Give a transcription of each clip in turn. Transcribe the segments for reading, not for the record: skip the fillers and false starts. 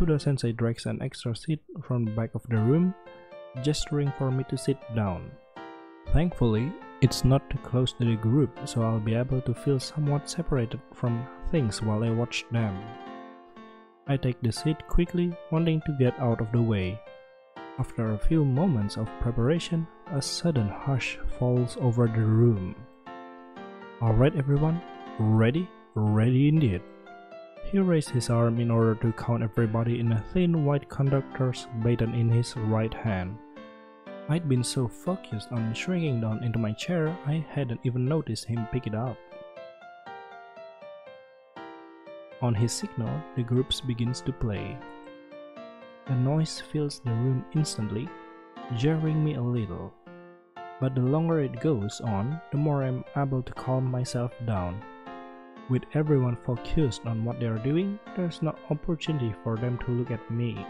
Kudo-sensei drags an extra seat from the back of the room, gesturing for me to sit down. Thankfully, it's not too close to the group, so I'll be able to feel somewhat separated from things while I watch them. I take the seat quickly, wanting to get out of the way. After a few moments of preparation, a sudden hush falls over the room. Alright everyone, ready? Ready indeed. He raised his arm in order to count everybody in a thin white conductor's baton in his right hand. I'd been so focused on shrinking down into my chair, I hadn't even noticed him pick it up. On his signal, the group begins to play. The noise fills the room instantly, jarring me a little. But the longer it goes on, the more I'm able to calm myself down. With everyone focused on what they are doing, there's no opportunity for them to look at me.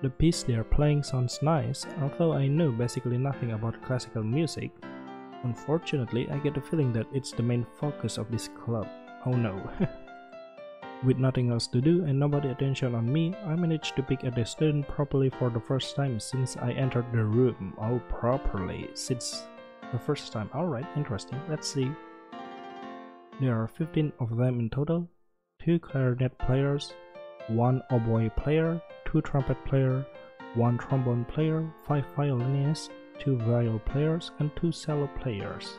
The piece they are playing sounds nice, although I know basically nothing about classical music. Unfortunately, I get the feeling that it's the main focus of this club. Oh no. With nothing else to do and nobody attention on me, I managed to pick at the student properly for the first time since I entered the room. Oh, properly, since the first time. Alright, interesting. Let's see. There are 15 of them in total, 2 clarinet players, 1 oboe player, 2 trumpet player, 1 trombone player, 5 violinists, 2 viol players, and 2 cello players.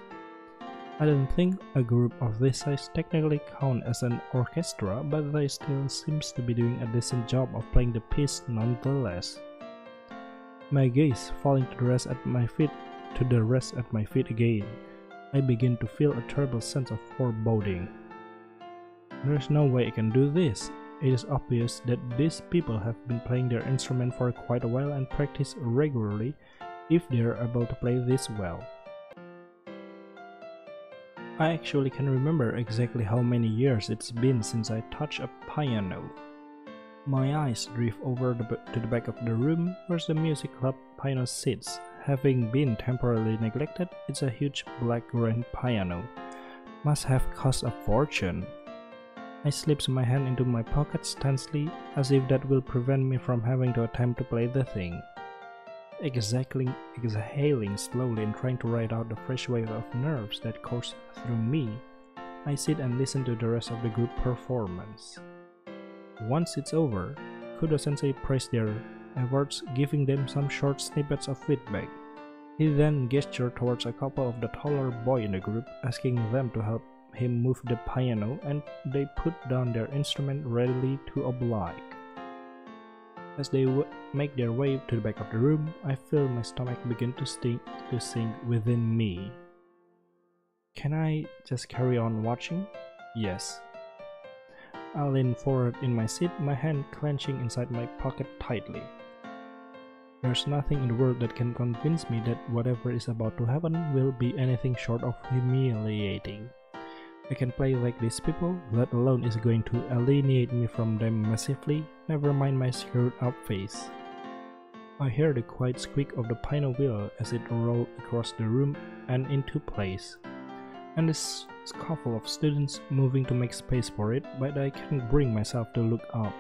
I don't think a group of this size technically count as an orchestra, but they still seems to be doing a decent job of playing the piece nonetheless. My gaze falling to the rest at my feet again, I begin to feel a terrible sense of foreboding. There's no way I can do this. It is obvious that these people have been playing their instrument for quite a while and practice regularly if they are able to play this well. I actually can remember exactly how many years it's been since I touched a piano. My eyes drift over to the back of the room where the music club piano sits. Having been temporarily neglected, it's a huge black grand piano. Must have cost a fortune. I slips my hand into my pocket tensely, as if that will prevent me from having to attempt to play the thing. Exhaling slowly and trying to ride out the fresh wave of nerves that course through me, I sit and listen to the rest of the group performance. Once it's over, Kudo-sensei praised their efforts, giving them some short snippets of feedback. He then gestured towards a couple of the taller boys in the group, asking them to help him move the piano, and they put down their instrument readily to oblige. As they make their way to the back of the room, I feel my stomach begin to sink within me. Can I just carry on watching? Yes. I lean forward in my seat, my hand clenching inside my pocket tightly. There's nothing in the world that can convince me that whatever is about to happen will be anything short of humiliating. I can play like these people, that alone is going to alienate me from them massively, never mind my screwed up face. I hear the quiet squeak of the piano wheel as it rolled across the room and into place, and the scuffle of students moving to make space for it, but I can't bring myself to look up.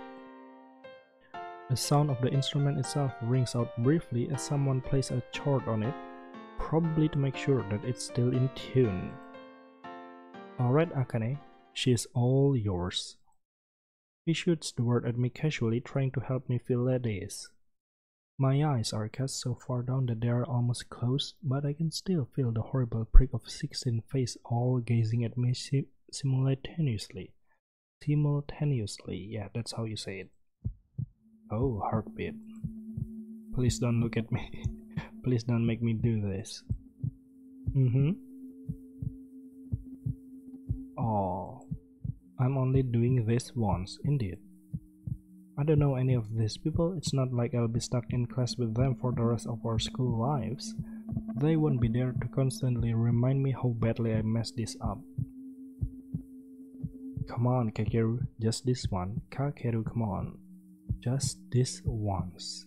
The sound of the instrument itself rings out briefly as someone plays a chord on it, probably to make sure that it's still in tune. Alright Akane, she is all yours. He shoots the word at me casually, trying to help me feel at ease. My eyes are cast so far down that they are almost closed, but I can still feel the horrible prick of 16 face all gazing at me simultaneously. Yeah, that's how you say it. Oh, heartbeat. Please don't look at me. Please don't make me do this. Oh, I'm only doing this once, indeed. I don't know any of these people. It's not like I'll be stuck in class with them for the rest of our school lives. They won't be there to constantly remind me how badly I messed this up. Come on, Kakeru, just this one. Kakeru, come on. Just this once.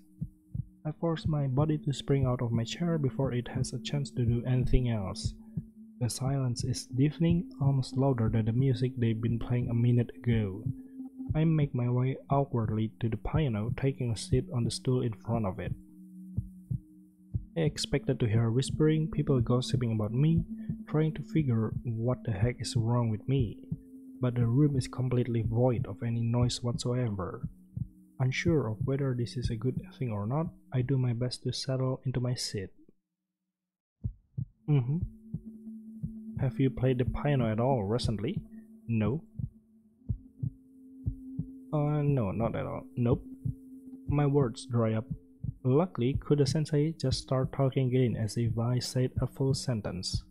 I force my body to spring out of my chair before it has a chance to do anything else. The silence is deafening, almost louder than the music they've been playing a minute ago. I make my way awkwardly to the piano, taking a seat on the stool in front of it. I expected to hear whispering, people gossiping about me, trying to figure what the heck is wrong with me, but the room is completely void of any noise whatsoever. Unsure of whether this is a good thing or not, I do my best to settle into my seat. Have you played the piano at all recently? No. No, not at all. Nope. My words dry up. Luckily, Kudo-sensei just started talking again as if I said a full sentence.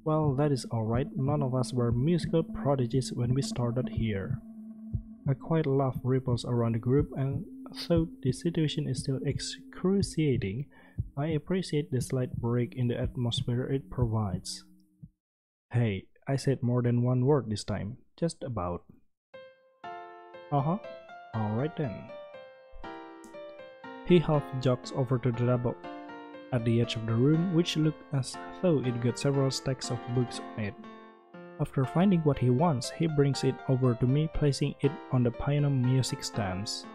Well, that is alright, none of us were musical prodigies when we started here. A quiet laugh ripples around the group, and though the situation is still excruciating, I appreciate the slight break in the atmosphere it provides. Hey, I said more than one word this time, just about. Alright then. He half jogs over to the table at the edge of the room, which looked as though it got several stacks of books on it. After finding what he wants, he brings it over to me, placing it on the piano music stands.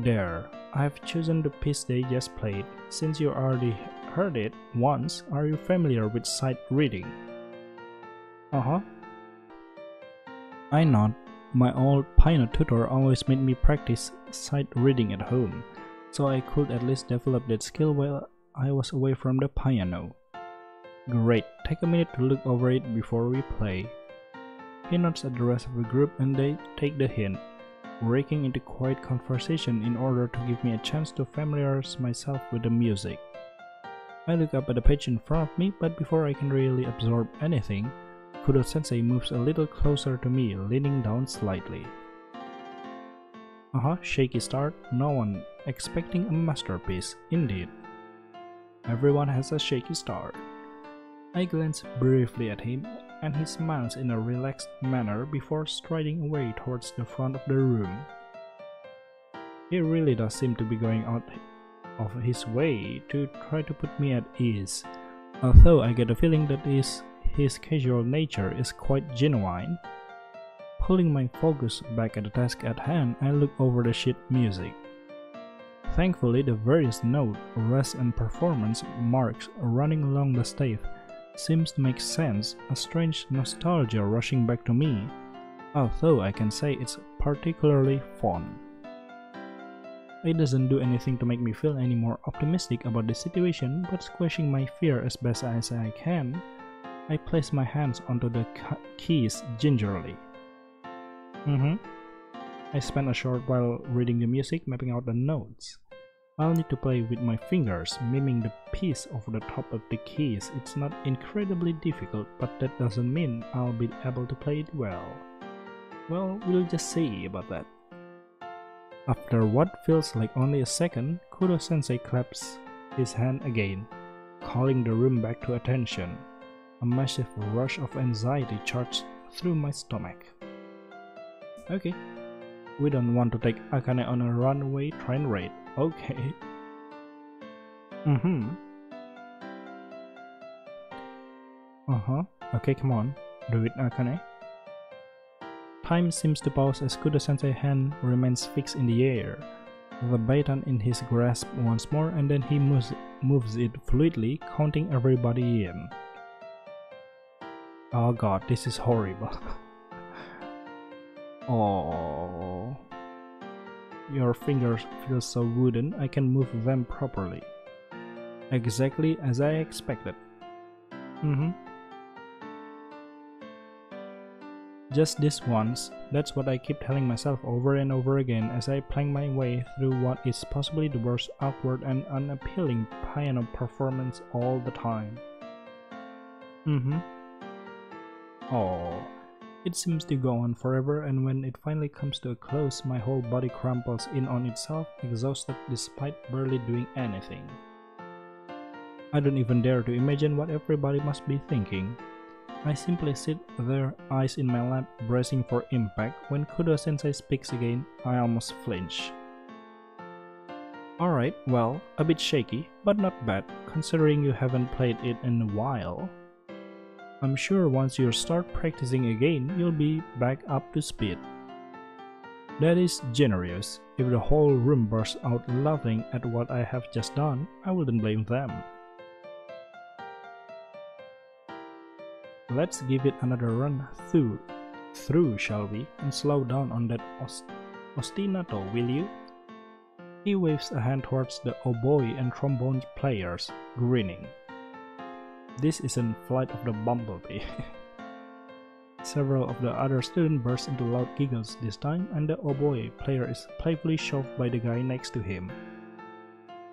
There, I have chosen the piece they just played. Since you already heard it once, are you familiar with sight reading? I nod. My old piano tutor always made me practice sight reading at home, so I could at least develop that skill while I was away from the piano. Great, take a minute to look over it before we play. He nods at the rest of the group and they take the hint, breaking into quiet conversation in order to give me a chance to familiarize myself with the music. I look up at the page in front of me, but before I can really absorb anything, Kudo-sensei moves a little closer to me, leaning down slightly. Shaky start, no one expecting a masterpiece, indeed. Everyone has a shaky start. I glance briefly at him, and he smiles in a relaxed manner before striding away towards the front of the room. He really does seem to be going out of his way to try to put me at ease, although I get a feeling that his casual nature is quite genuine. Pulling my focus back at the task at hand, I look over the sheet music. Thankfully, the various note, rest and performance marks running along the stave seems to make sense, a strange nostalgia rushing back to me, although I can say it's particularly fun. It doesn't do anything to make me feel any more optimistic about the situation, but squashing my fear as best as I can, I place my hands onto the keys gingerly. I spent a short while reading the music, mapping out the notes. I'll need to play with my fingers, miming the piece over the top of the keys. It's not incredibly difficult, but that doesn't mean I'll be able to play it well. Well, we'll just see about that. After what feels like only a second, Kudo-sensei claps his hand again, calling the room back to attention. A massive rush of anxiety charged through my stomach. Okay, we don't want to take Akane on a runaway train raid. Okay. Okay, come on. Do it, Akane. Time seems to pause as Kudo-sensei's hand remains fixed in the air, the baton in his grasp once more, and then he moves it fluidly, counting everybody in. Oh god, this is horrible. Oh, your fingers feel so wooden, I can move them properly. Exactly as I expected. Just this once, that's what I keep telling myself over and over again as I plank my way through what is possibly the worst awkward and unappealing piano performance all the time. Oh, it seems to go on forever, and when it finally comes to a close, my whole body crumples in on itself, exhausted despite barely doing anything. I don't even dare to imagine what everybody must be thinking. I simply sit there, eyes in my lap, bracing for impact. When Kudo-sensei speaks again, I almost flinch. Alright, well, a bit shaky, but not bad, considering you haven't played it in a while. I'm sure once you start practicing again, you'll be back up to speed. That is generous. If the whole room bursts out laughing at what I have just done, I wouldn't blame them. Let's give it another run through, shall we? And slow down on that ostinato, will you? He waves a hand towards the oboe and trombone players, grinning. This isn't Flight of the Bumblebee. Several of the other students burst into loud giggles this time, and the oboe player is playfully shoved by the guy next to him.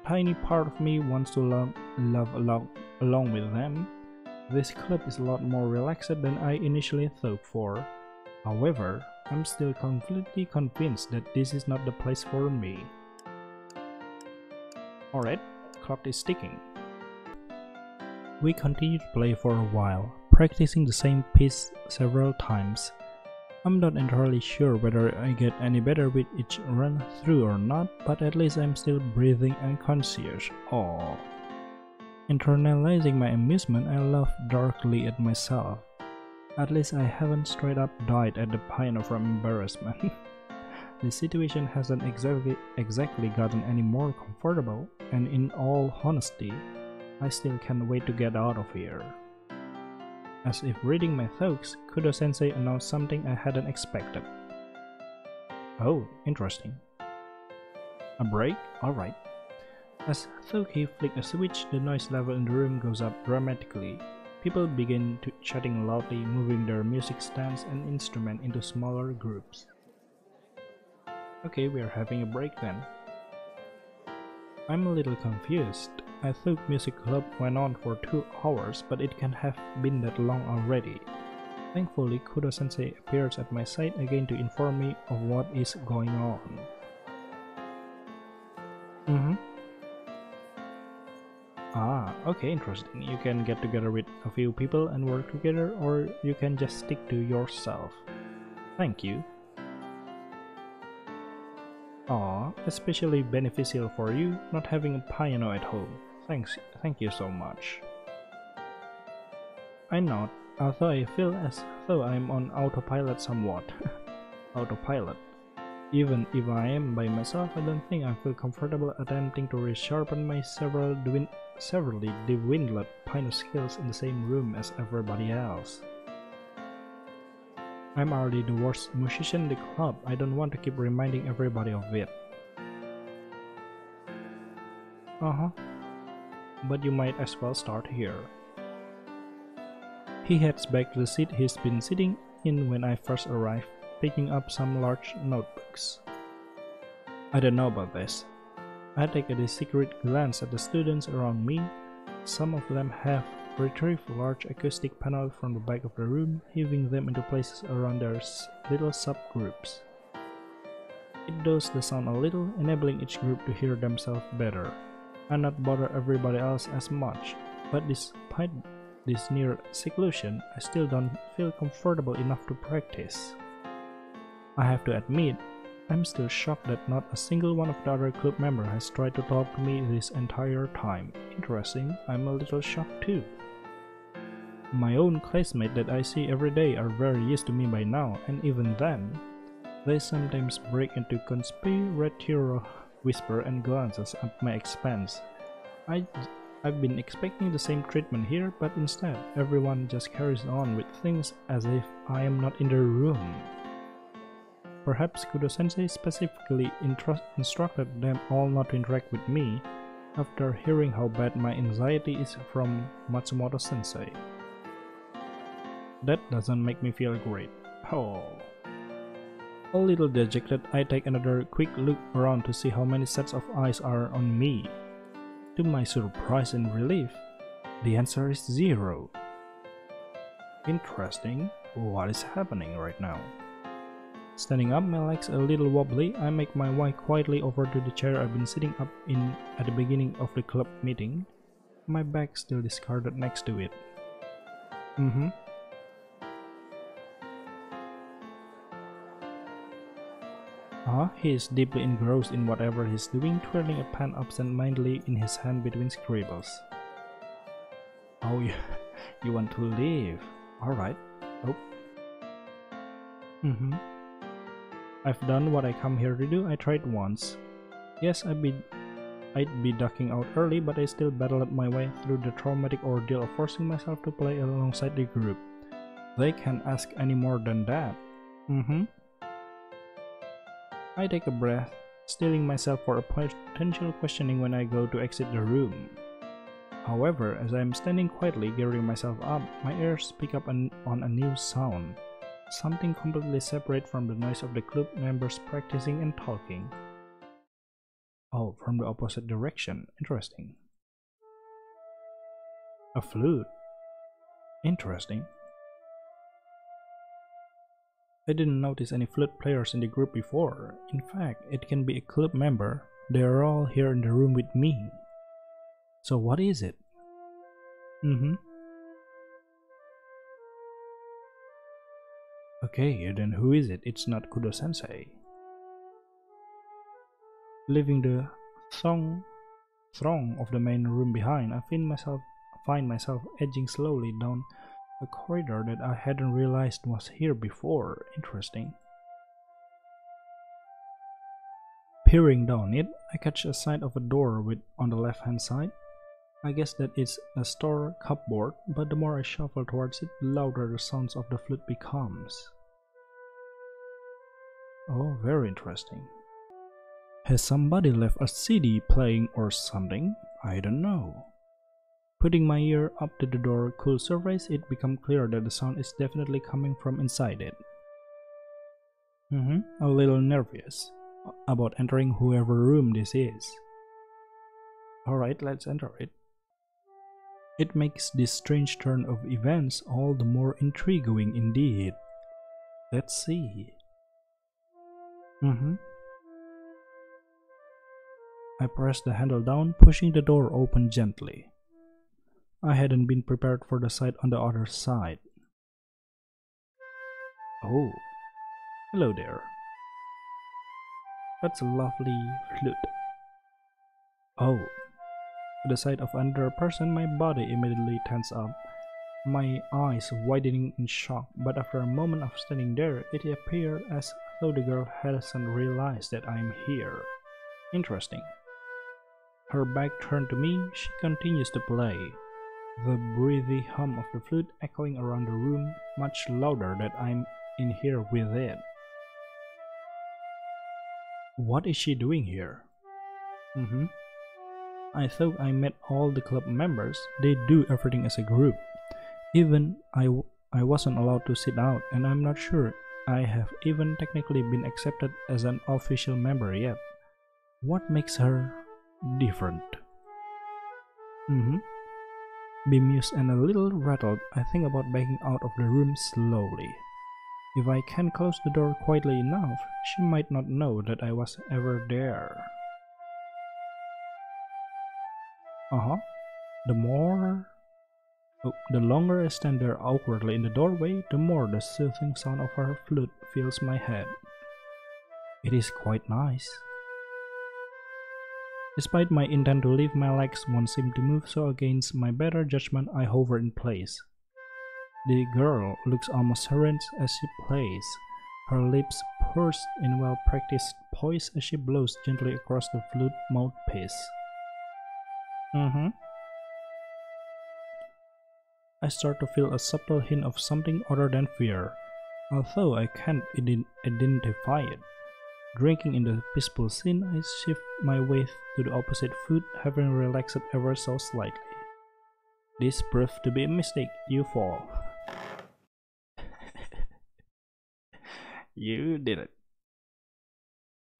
Tiny part of me wants to laugh along with them. This club is a lot more relaxed than I initially thought for. However, I'm still completely convinced that this is not the place for me. Alright, clock is ticking. We continue to play for a while, practicing the same piece several times. I'm not entirely sure whether I get any better with each run through or not, but at least I'm still breathing and conscious. Aww. Internalizing my amusement, I laugh darkly at myself. At least I haven't straight up died at the piano from embarrassment. The situation hasn't exactly gotten any more comfortable, and in all honesty, I still can't wait to get out of here. As if reading my thoughts, Kudo-sensei announced something I hadn't expected. Oh, interesting. A break? Alright. As though he flicked a switch, the noise level in the room goes up dramatically. People begin chatting loudly, moving their music stands and instruments into smaller groups. Okay, we are having a break then. I'm a little confused. I thought music club went on for 2 hours, but it can have been that long already. Thankfully, Kudo-sensei appears at my side again to inform me of what is going on. Ah, okay, interesting. You can get together with a few people and work together, or you can just stick to yourself. Thank you. Aw, especially beneficial for you not having a piano at home. Thank you so much. I nod, although I feel as though I'm on autopilot somewhat. Autopilot. Even if I am by myself, I don't think I feel comfortable attempting to resharpen my severely dwindled piano skills in the same room as everybody else. I'm already the worst musician in the club. I don't want to keep reminding everybody of it. But you might as well start here. He heads back to the seat he's been sitting in when I first arrived, picking up some large notebooks. I don't know about this. I take a secret glance at the students around me. Some of them have retrieved large acoustic panels from the back of the room, heaving them into places around their little subgroups. It dulls the sound a little, enabling each group to hear themselves better, and not bother everybody else as much. But despite this near seclusion, I still don't feel comfortable enough to practice. I have to admit, I'm still shocked that not a single one of the other club members has tried to talk to me this entire time. Interesting, I'm a little shocked too. My own classmates that I see every day are very used to me by now, and even then, they sometimes break into conspiratorial whisper and glances at my expense. I've been expecting the same treatment here, but instead, everyone just carries on with things as if I am not in the room. Perhaps Kudo-sensei specifically instructed them all not to interact with me after hearing how bad my anxiety is from Matsumoto-sensei. That doesn't make me feel great. Oh. A little dejected, I take another quick look around to see how many sets of eyes are on me. To my surprise and relief, the answer is 0. Interesting. What is happening right now? Standing up, my legs a little wobbly, I make my way quietly over to the chair I've been sitting up in at the beginning of the club meeting. My bag still discarded next to it. He is deeply engrossed in whatever he's doing, twirling a pen absent-mindedly in his hand between scribbles. Oh, you want to leave? Alright. Oh. I've done what I come here to do. I tried once. Yes, I'd be ducking out early, but I still battled my way through the traumatic ordeal of forcing myself to play alongside the group. They can't ask any more than that. I take a breath, steeling myself for a potential questioning when I go to exit the room. However, as I'm standing quietly gearing myself up, my ears pick up on a new sound. Something completely separate from the noise of the club members practicing and talking. Oh, from the opposite direction. Interesting. A flute. Interesting. I didn't notice any flute players in the group before. In fact, it can be a club member. They are all here in the room with me. So what is it? Okay, then who is it? It's not Kudo-sensei. Leaving the throng of the main room behind, I find myself edging slowly down a corridor that I hadn't realized was here before. Interesting. Peering down it, I catch a sight of a door on the left-hand side. I guess that it's a store cupboard, but the more I shuffle towards it, the louder the sounds of the flute becomes. Oh, very interesting. Has somebody left a CD playing or something? I don't know. Putting my ear up to the door could surface it become clear that the sound is definitely coming from inside it. A little nervous about entering whoever room this is. Alright, let's enter it. It makes this strange turn of events all the more intriguing indeed. Let's see. I press the handle down, pushing the door open gently. I hadn't been prepared for the sight on the other side. Oh, hello there. That's a lovely flute. Oh, at the sight of another person, my body immediately tenses up, my eyes widening in shock, but after a moment of standing there, it appeared as though the girl hasn't realized that I'm here. Interesting. Her back turned to me, she continues to play, the breathy hum of the flute echoing around the room, much louder than I'm in here with it. What is she doing here? I thought I met all the club members. They do everything as a group. Even I wasn't allowed to sit out, and I'm not sure I have even technically been accepted as an official member yet. What makes her different? Bemused and a little rattled, I think about backing out of the room slowly. If I can close the door quietly enough, she might not know that I was ever there. The longer I stand there awkwardly in the doorway, the more the soothing sound of her flute fills my head. It is quite nice. Despite my intent to leave, my legs won't seem to move, so against my better judgment I hover in place. The girl looks almost serene as she plays, her lips pursed in well-practiced poise as she blows gently across the flute mouthpiece. I start to feel a subtle hint of something other than fear, although I can't identify it. Drinking in the peaceful scene, I shift my weight to the opposite foot, having relaxed ever so slightly. This proved to be a mistake. You fall. You did it.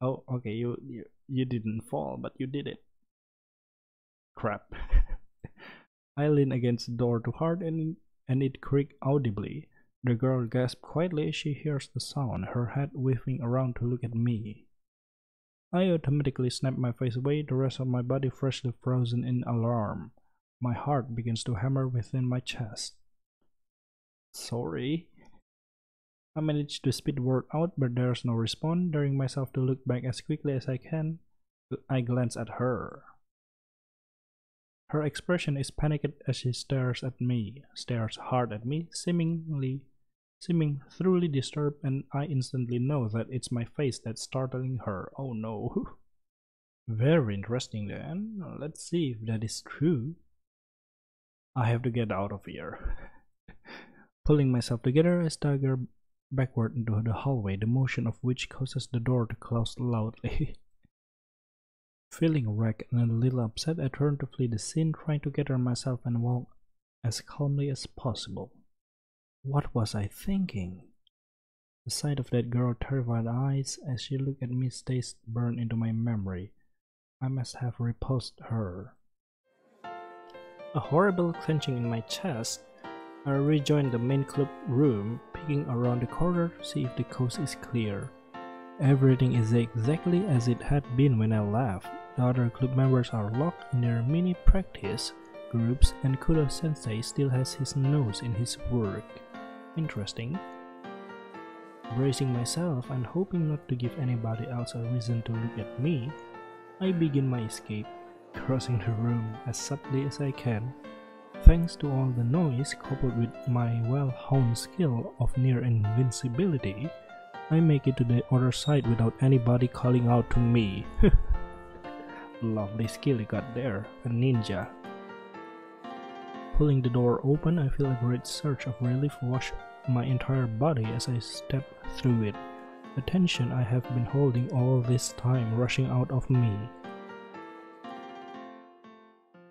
Oh, okay, you didn't fall, but you did it. Crap. I lean against the door too hard and it creaked audibly. The girl gasped quietly as she hears the sound, her head weaving around to look at me. I automatically snap my face away, the rest of my body freshly frozen in alarm. My heart begins to hammer within my chest. Sorry. I manage to spit the word out, but there's no response. Daring myself to look back as quickly as I can, I glance at her. Her expression is panicked as she stares hard at me, seemingly seeming thoroughly disturbed, and I instantly know that it's my face that's startling her. Oh no. Very interesting then. Let's see if that is true. I have to get out of here. Pulling myself together, I stagger backward into the hallway, the motion of which causes the door to close loudly. Feeling wrecked and a little upset, I turn to flee the scene, trying to gather myself and walk as calmly as possible. What was I thinking? The sight of that girl's terrified eyes as she looked at me stays burned into my memory. I must have repulsed her. A horrible clenching in my chest, I rejoined the main club room, peeking around the corner to see if the coast is clear. Everything is exactly as it had been when I left. The other club members are locked in their mini practice groups, and Kudo-sensei still has his nose in his work. Interesting. Bracing myself and hoping not to give anybody else a reason to look at me, I begin my escape, crossing the room as subtly as I can. Thanks to all the noise coupled with my well-honed skill of near invincibility, I make it to the other side without anybody calling out to me. Lovely skill you got there, a ninja. Pulling the door open, I feel a great surge of relief wash my entire body as I step through it, the tension I have been holding all this time rushing out of me.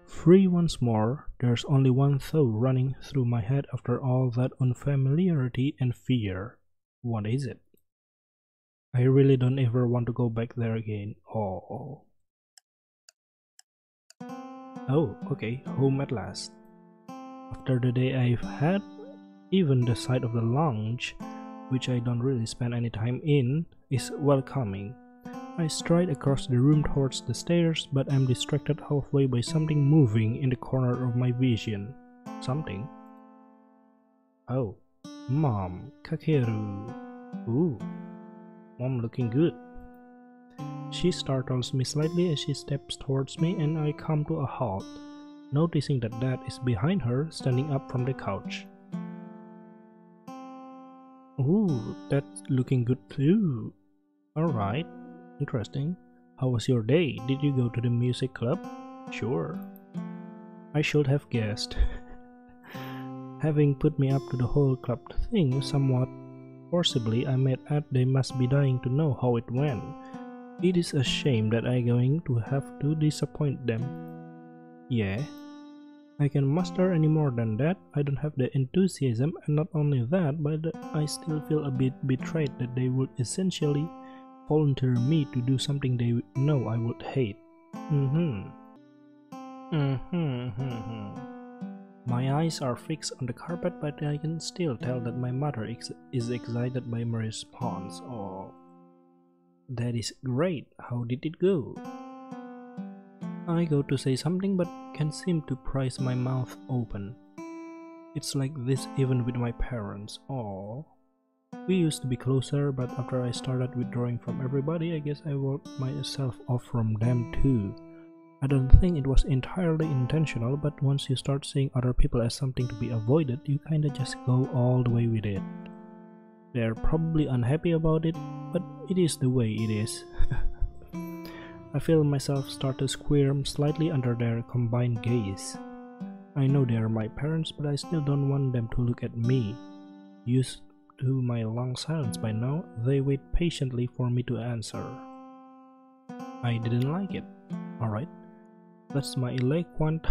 Free once more, there's only one thought running through my head after all that unfamiliarity and fear. What is it? I really don't ever want to go back there again. Oh, okay, home at last. After the day I've had, even the sight of the lounge, which I don't really spend any time in, is welcoming. I stride across the room towards the stairs, but I'm distracted halfway by something moving in the corner of my vision. Something? Oh, Mom, Kakeru. Ooh, Mom looking good. She startles me slightly as she steps towards me, and I come to a halt, noticing that Dad is behind her, standing up from the couch. Ooh, that's looking good too. Alright, interesting. How was your day? Did you go to the music club? Sure. I should have guessed. Having put me up to the whole club thing somewhat forcibly, I made Ed they must be dying to know how it went. It is a shame that I'm going to have to disappoint them. Yeah, I can muster any more than that. I don't have the enthusiasm, and not only that, but I still feel a bit betrayed that they would essentially volunteer me to do something they know I would hate. My eyes are fixed on the carpet, but I can still tell that my mother is excited by my response. Oh, that is great. How did it go? I go to say something but can seem to prise my mouth open. It's like this even with my parents. Oh, we used to be closer, but after I started withdrawing from everybody, I guess I walled myself off from them too. I don't think it was entirely intentional, but once you start seeing other people as something to be avoided, you kinda just go all the way with it. They're probably unhappy about it, but it is the way it is. I feel myself start to squirm slightly under their combined gaze. I know they are my parents, but I still don't want them to look at me. Used to my long silence by now, they wait patiently for me to answer. I didn't like it. Alright, that's my eloquent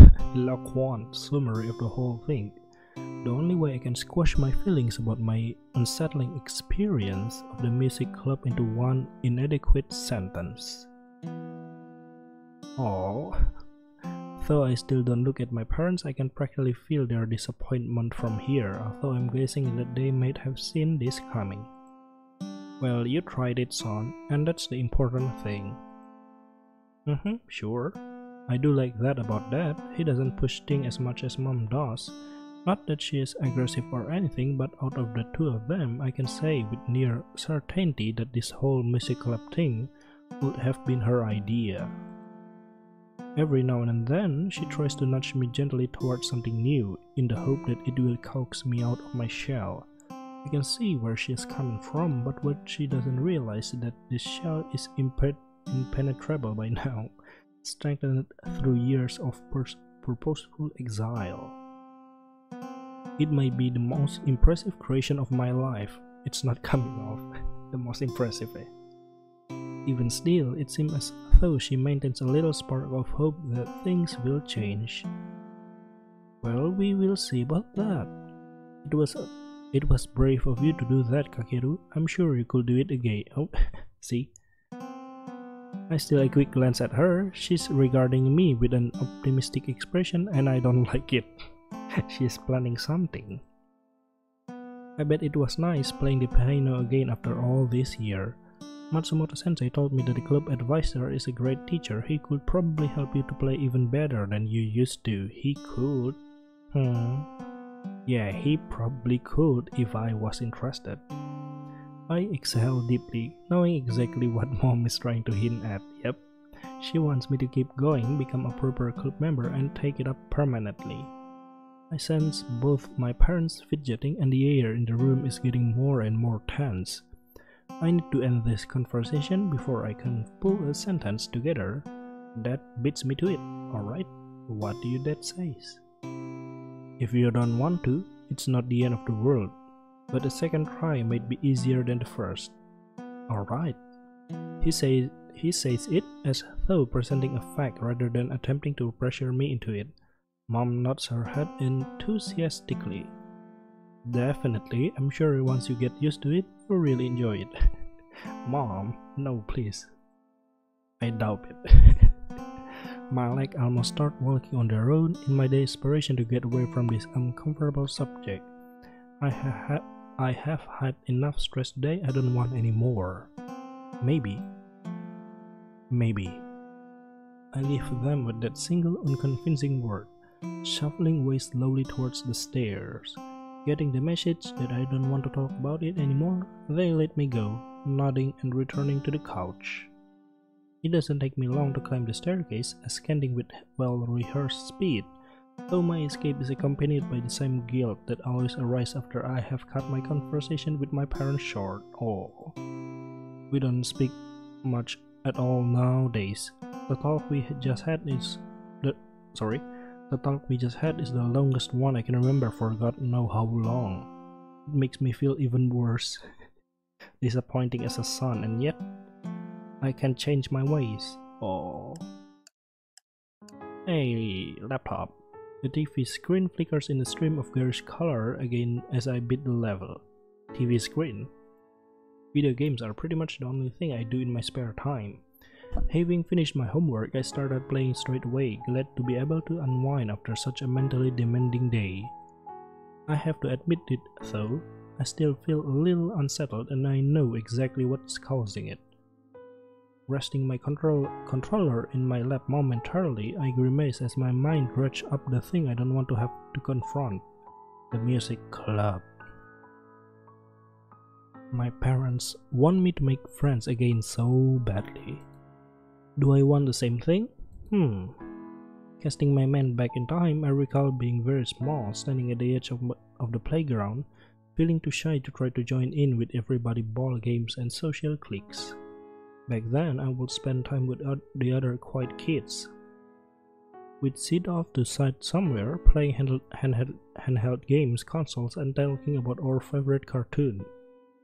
summary of the whole thing. The only way I can squash my feelings about my unsettling experience of the music club into one inadequate sentence. Oh, though I still don't look at my parents, I can practically feel their disappointment from here, although I'm guessing that they might have seen this coming. Well, you tried it, son, and that's the important thing. Sure. I do like that about Dad. He doesn't push things as much as Mom does. Not that she is aggressive or anything, but out of the two of them, I can say with near certainty that this whole music club thing would have been her idea. Every now and then, she tries to nudge me gently towards something new, in the hope that it will coax me out of my shell. I can see where she is coming from, but what she doesn't realize is that this shell is impenetrable by now, strengthened through years of purposeful exile. It may be the most impressive creation of my life. It's not coming off the most impressive. Even still, it seems as though she maintains a little spark of hope that things will change. Well, we will see about that. It was brave of you to do that, Kakeru. I'm sure you could do it again. Oh, see? I steal a quick glance at her. She's regarding me with an optimistic expression and I don't like it. She's planning something. I bet it was nice playing the piano again after all this year. Matsumoto-sensei told me that the club advisor is a great teacher. He could probably help you to play even better than you used to. He could. Yeah, he probably could if I was interested. I exhale deeply, knowing exactly what Mom is trying to hint at. Yep, she wants me to keep going, become a proper club member, and take it up permanently. I sense both my parents fidgeting and the air in the room is getting more and more tense. I need to end this conversation before I can pull a sentence together. That beats me to it, alright? What do you dad says? If you don't want to, it's not the end of the world, but the second try might be easier than the first. Alright. He says it as though presenting a fact rather than attempting to pressure me into it. Mom nods her head enthusiastically. Definitely, I'm sure once you get used to it, you'll really enjoy it. Mom, no please. I doubt it. My leg almost start walking on their own in my desperation to get away from this uncomfortable subject. I have had enough stress today, I don't want any more. Maybe. I leave them with that single unconvincing word, shuffling way slowly towards the stairs. Getting the message that I don't want to talk about it anymore, they let me go, nodding and returning to the couch. It doesn't take me long to climb the staircase, ascending with well-rehearsed speed, though my escape is accompanied by the same guilt that always arises after I have cut my conversation with my parents short. Oh, we don't speak much at all nowadays. The talk we just had is the longest one I can remember for God knows how long. It makes me feel even worse, disappointing as a son, and yet I can't change my ways. Oh. Hey, laptop. The TV screen flickers in a stream of garish color again as I beat the level. TV screen. Video games are pretty much the only thing I do in my spare time. Having finished my homework, I started playing straight away, glad to be able to unwind after such a mentally demanding day. I have to admit it though, I still feel a little unsettled and I know exactly what's causing it. Resting my controller in my lap momentarily, I grimace as my mind dredges up the thing I don't want to have to confront. The music club. My parents want me to make friends again so badly. Do I want the same thing? Casting my mind back in time, I recall being very small, standing at the edge of the playground, feeling too shy to try to join in with everybody ball games and social cliques. Back then, I would spend time with the other quiet kids. We'd sit off to side somewhere, playing handheld games, consoles, and talking about our favorite cartoon.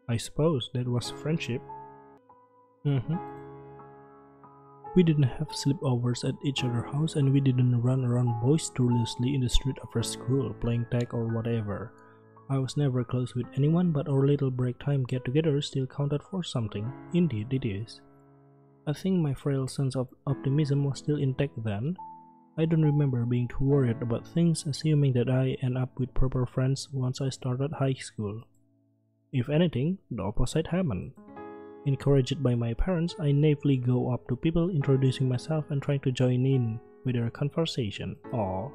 I suppose that was friendship. We didn't have sleepovers at each other's house and we didn't run around boisterously in the street after school, playing tag or whatever. I was never close with anyone, but our little break time get-together still counted for something. Indeed it is. I think my frail sense of optimism was still intact then. I don't remember being too worried about things, assuming that I end up with proper friends once I started high school. If anything, the opposite happened. Encouraged by my parents, I naively go up to people, introducing myself and trying to join in with their conversation. Aww.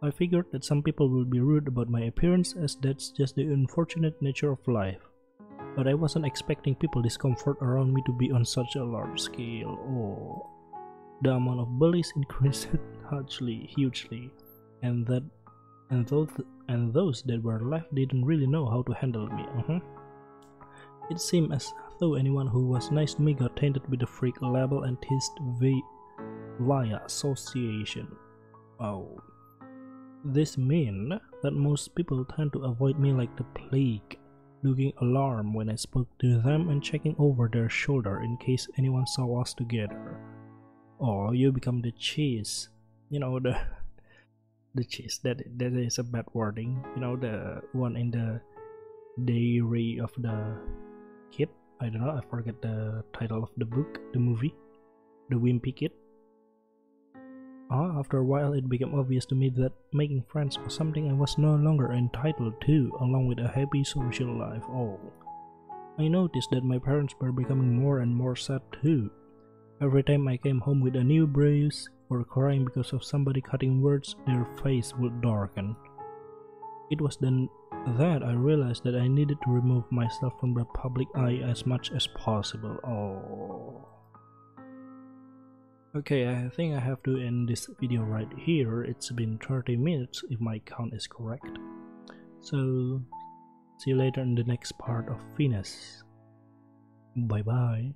I figured that some people will be rude about my appearance, as that's just the unfortunate nature of life. But I wasn't expecting people's discomfort around me to be on such a large scale. Oh. The amount of bullies increased hugely, and though and those that were left didn't really know how to handle me. It seemed as though anyone who was nice to me got tainted with the freak label and teased via association. Oh. This means that most people tend to avoid me like the plague, looking alarmed when I spoke to them and checking over their shoulder in case anyone saw us together. Or you become the cheese. You know, the cheese, that is a bad wording. You know, the one in the diary of the kid. I don't know, I forget the title of the book, the movie, the wimpy kid. After a while it became obvious to me that making friends was something I was no longer entitled to, along with a happy social life. I noticed that my parents were becoming more and more sad too. Every time I came home with a new bruise or crying because of somebody cutting words, their face would darken. It was then that I realized that I needed to remove myself from the public eye as much as possible. Okay, I think I have to end this video right here. It's been 30 minutes if my count is correct. So, see you later in the next part of Venus. Bye bye.